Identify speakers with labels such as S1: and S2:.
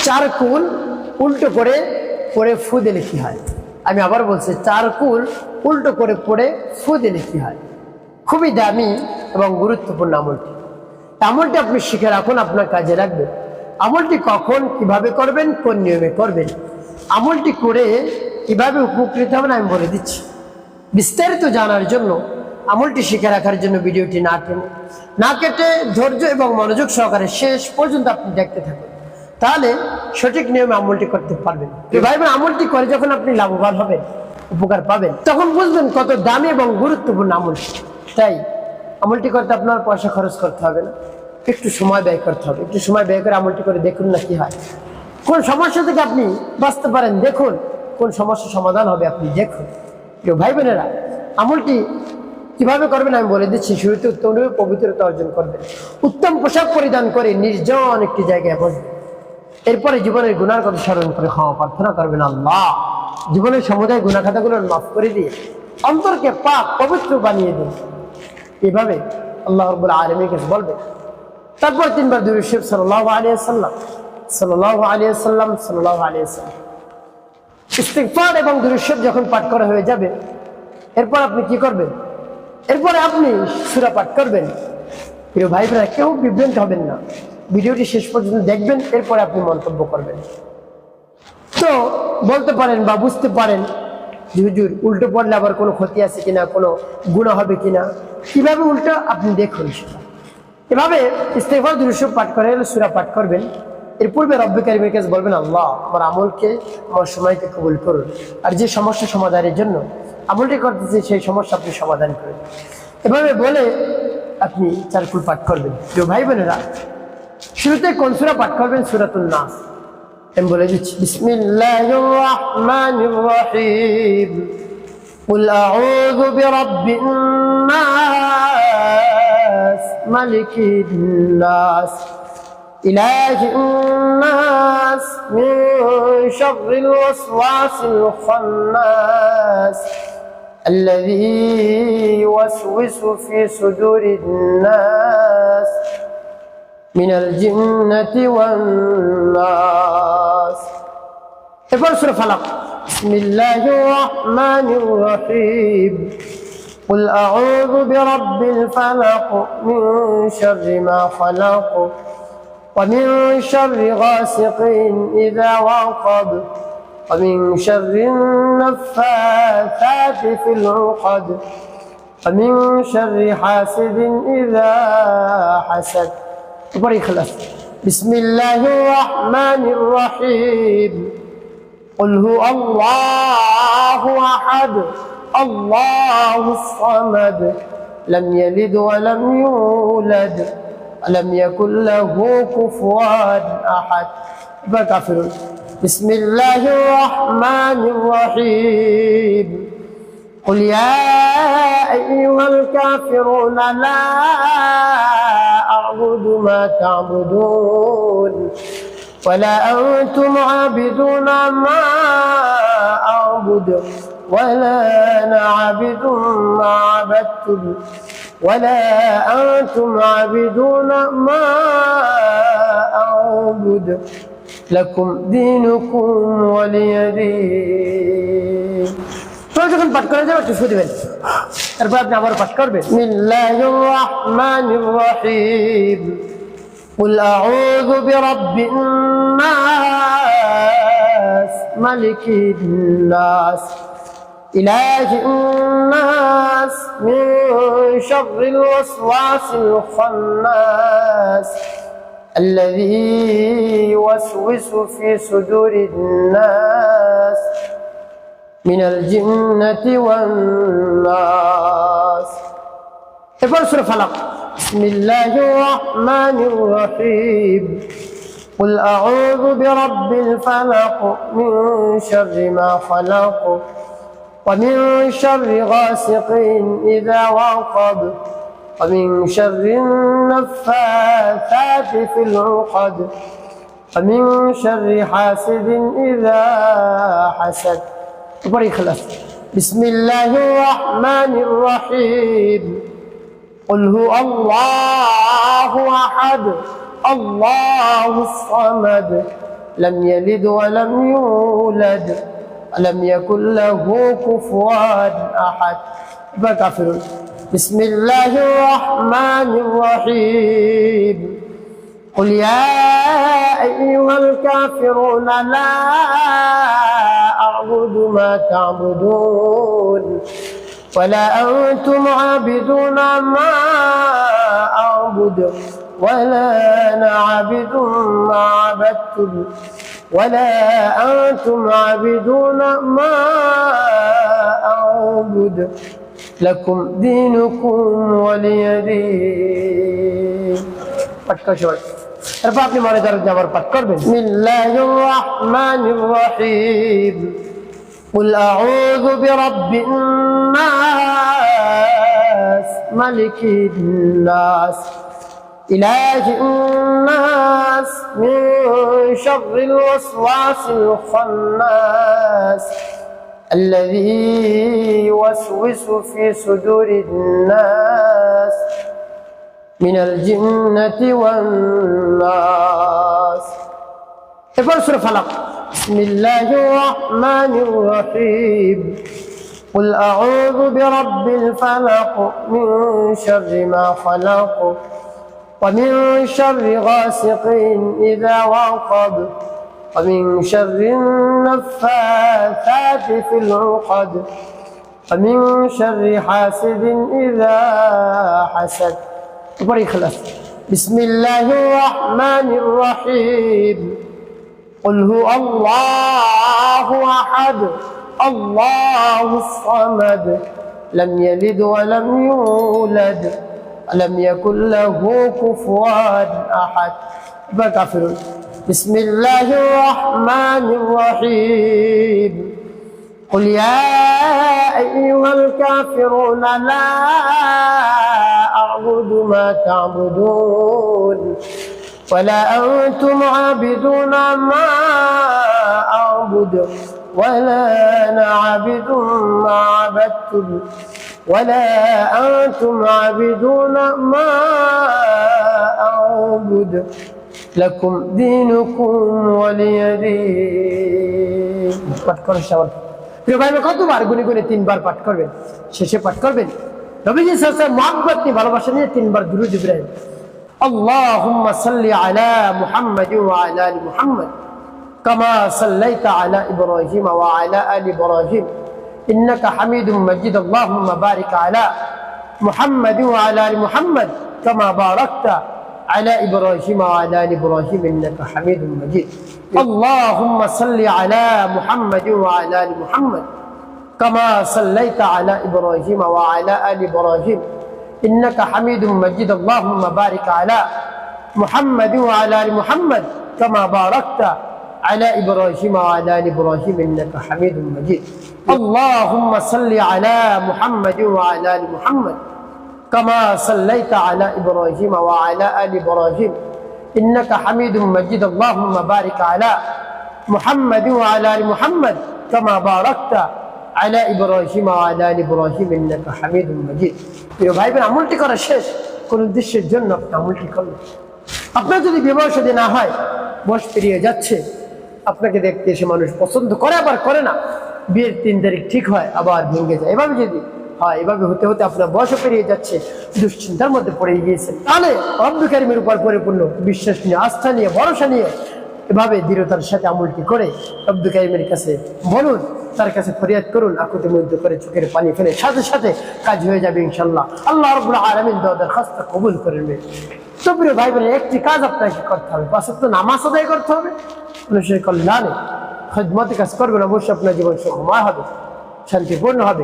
S1: 4 কুল উল্টো করে পড়ে ফু দিলে কি হয়? আমি আবার বলছি, 4 কুল উল্টো করে পড়ে ফু দিলে কি হয়? খুবই দামি এবং গুরুত্বপূর্ণ আমলটি। আমলটি আপনি শিখে রাখুন, আপনার কাজে লাগবে। আমলটি কখন কিভাবে করবেন, কোন নিয়মে করবেন, আমলটি করে কিভাবে উপকৃত হবেন আমি বলে দিচ্ছি। বিস্তারিত জানার জন্য, আমলটি শিখে রাখার জন্য ভিডিওটি না কেটে ধৈর্য এবং মনোযোগ সহকারে শেষ পর্যন্ত আপনি দেখতে থাকুন, তাহলে সঠিক নিয়মে আমলটি করতে পারবেন। ভাই বোন, আমলটি করে যখন আপনি লাভবান হবেন, উপকার পাবেন, তখন বুঝবেন কত দামি এবং গুরুত্বপূর্ণ আমলটি। তাই আমলটি করতে আপনার পয়সা খরচ করতে হবে না, একটু সময় ব্যয় করতে হবে। একটু সময় ব্যয় করে আমলটি করে দেখুন না কি হয়। কোন সমস্যা থেকে আপনি বাঁচতে পারেন দেখুন, কোন সমস্যার সমাধান হবে আপনি দেখুন। প্রিয় ভাই বোনেরা, আমলটি কিভাবে করবেন আমি বলে দিচ্ছি। শুরুতে উত্তম পবিত্রতা অর্জন করবেন, উত্তম পোশাক পরিধান করে নির্জন একটি জায়গায় বসবেন। এরপরে জীবনের গুনার কথা স্মরণ করে ক্ষমা প্রার্থনা করবেন। আল্লাহ জীবনের সমুদায় গুনাহ খাতাগুলো মাফ করে দিয়ে অন্তরকে পাক পবিত্র বানিয়ে দিন। এভাবে আল্লাহ রাব্বুল আলামিনের কাছে বলবেন। তারপর 3 বার দুরূদ শরীফ সাল্লাল্লাহু আলাইহি ওয়াসাল্লাম, সাল্লাল্লাহু আলাইহি ওয়াসাল্লাম, সাল্লাল্লাহু আলাইহি ওয়াসাল্লাম ইস্তিগফার এবং দুরূদ শরীফ যখন পাঠ করা হয়ে যাবে, এরপর আপনি কি করবেন? এরপরে আপনি সূরা পাঠ করবেন। প্রিয় ভাই বোনেরা, কেউ বিভ্রান্ত হবেন না, ভিডিওটি শেষ পর্যন্ত দেখবেন, এরপরে আপনি মন্তব্য করবেন। তো বলতে পারেন বা বুঝতে পারেন যে হুজুর উল্টো পড়লে আবার কোনো ক্ষতি আছে কিনা, কোনো গুনাহ হবে কিনা, কিভাবে উল্টো আপনি দেখুন সেটা। এভাবে ইস্তিগফার দুরূদ শরীফ পাঠ করে সূরা পাঠ করবেন। এর পূর্বে রব্বে কারীমের কাছে বলবেন, আল্লাহ আমার আমলকে, আমার সময়কে কবুল করুন, আর যে সমস্যা সমাধানের জন্য আমলটি করতেছি সেই সমস্যা আপনি সমাধান করেন। এভাবে বলে আপনি 4 কুল পাঠ করবেন। প্রিয় ভাই বোনেরা, শুরুতে কোন সূরা পাঠ করবেন? সূরাতুন নাস। আমি বলে দিচ্ছি, বিসমিল্লাহির রাহমানির রাহিম, কুল আউযু বিরাব্বিন নাস, মালিকিন নাস, ইলাহিন নাস, মিন শাররিল ওয়াসওয়াসিল খান্নাস, الذي يوسوس في صدور الناس من الجنة والناس. এরপর সূরা ফালাক। বিসমিল্লাহির রাহমানির রাহিম, قل أعوذ برب الفلق من شر ما خلق ومن شر غاسق إذا وقب ومن شر النفاثات في العقد ومن شر حاسد إذا حسد. وبريخلاص. بسم الله الرحمن الرحيم، قل هو الله أحد الله الصمد لم يلد ولم يولد ولم يكن له كفوا أحد. كافرون. بسم الله الرحمن الرحيم، قل يا أيها الكافرون لا أعبد ما تعبدون ولا أنتم عابدون ما أعبد ولا أنا عابد ما عبدتم ولا أنتم عابدون ما أعبد لكم دينكم ولي دين. যখন পাঠ করে যাবে একটু শুনে দেবেন, তারপর আপনি আবার পাঠ করবেন। বিসমিল্লাহির রাহমানির রাহিম, কুল আউযু বিরাব্বিন নাস, মালিকিন নাস, ইলাহিন নাস, মিন শাররিল ওয়াসওয়াসিল খান্নাস, الذي يوسوس في صدور الناس من الجنة والناس. এরপর সূরা ফালাক। বিসমিল্লাহির রাহমানির রাহিম, قل أعوذ برب الفلق من شر ما خلق ومن شر غاسق إذا وقب ومن شر النفاثات في العقد ومن شر حاسد إذا حسد. وبريخلاص. بسم الله الرحمن الرحيم، قل هو الله أحد الله الصمد لم يلد ولم يولد ولم يكن له كفوا أحد. كافرون. بسم الله الرحمن الرحيم. قل يا أيها الكافرون لا أعبد ما تعبدون ولا أنتم عابدون ما أعبد ولا أنا عابد ما عبدتم ولا أنتم عابدون ما أعبد لكم دينكم ولي دين. আপনি মনে করেন যে আমার পাঠ করবেন। বিসমিল্লাহির রহমানির রহিম। قل أعوذ برب الناس ملك الناس إله الناس من شر الوسواس الخناس الذي يوسوس في صدور الناس من الجنة والناس. سورة فلق. بسم الله الرحمن الرحيم. قل أعوذ برب الفلق من شر ما خلق ومن شر غاسق إذا وقب ومن شر النفاثات في العقد ومن شر حاسد إذا حسد. بسم الله الرحمن الرحيم. قل هو الله أحد الله الصمد لم يلد ولم يولد ولم يكن له كفوا أحد. كافرون. بسم الله الرحمن الرحيم. قل يا أيها الكافرون لا أعبد ما تعبدون ولا أنتم عابدون ما أعبد ولا أنا عابد ما عبدتم ولا أنتم عابدون ما أعبد لكم دينكم ولي دين. পাঠ করার সময় প্রিয় ভাই কতবার গুনে গুনে 3 বার পাঠ করবেন, শেষে পাঠ করবেন নবীজি সাল্লাল্লাহু আলাইহি ওয়াসাল্লাম মুহাব্বত নিয়ে ভালোবাসা নিয়ে 3 বার দুরূদ ইব্রাহিম। اللهم صل على محمد وعلى ال محمد كما صليت على ابراهيم وعلى ال ابراهيم انك حميد مجيد. اللهم بارك على محمد وعلى ال محمد كما باركت على ابراهيم وعلى ال ابراهيم انك حميد مجيد. اللهم صل على محمد وعلى ال محمد كما صليت على ابراهيم وعلى ال ابراهيم إنك حميد مجيد. اللهم بارك على محمد وعلى آل محمد كما باركت على إبراهيم وعلى آل إبراهيم إنك حميد مجيد. اللهم صل على محمد وعلى آل محمد كما صليت على إبراهيم وعلى آل إبراهيم إنك حميد مجيد. اللهم بارك على محمد وعلى آل محمد كما باركت على إبراهيم وعلى آل إبراهيم إنك حميد مجيد. প্রিয় ভাই বোন আমলটি করা শেষ, কোন উদ্দেশ্যের জন্য আপনি আমলটি করলেন? আপনার যদি বিবাহ শাদী না হয়, বয়স পেরিয়ে যাচ্ছে, আপনাকে দেখতে এসে মানুষ পছন্দ করে আবার করে না, বিয়ের 3 তারিখ ঠিক হয় আবার ভেঙে যায়, এভাবে যদি হয়, এভাবে হতে হতে আপনার বয়সও পেরিয়ে যাচ্ছে, দুশ্চিন্তার মধ্যে পড়ে গিয়েছেন, তাহলে রব্বুল কারীমের উপর পরিপূর্ণ বিশ্বাস নিয়ে, আস্থা নিয়ে, ভরসা নিয়ে এভাবে দৃঢ়তার সাথে আমলটি করে রব্বুল কারীমের কাছে বলুন, তার কাছে ফরিয়াদ করুন, আকুতি মুগ্ধ করে চোখের পানি ফেলে সাথে সাথে কাজ হয়ে যাবে ইনশাআল্লাহ। আল্লাহ রাব্বুল আলামিন দরখাস্ত কবুল করে নেবেন। তো প্রিয় ভাই বোন, একটি কাজ আপনাকে করতে হবে, 5 ওয়াক্ত নামাজ আদায় করতে হবে, মানুষের কল্যাণে খিদমতে কাজ করবেন, অবশ্যই আপনার জীবন সুখময় হবে, শান্তিপূর্ণ হবে।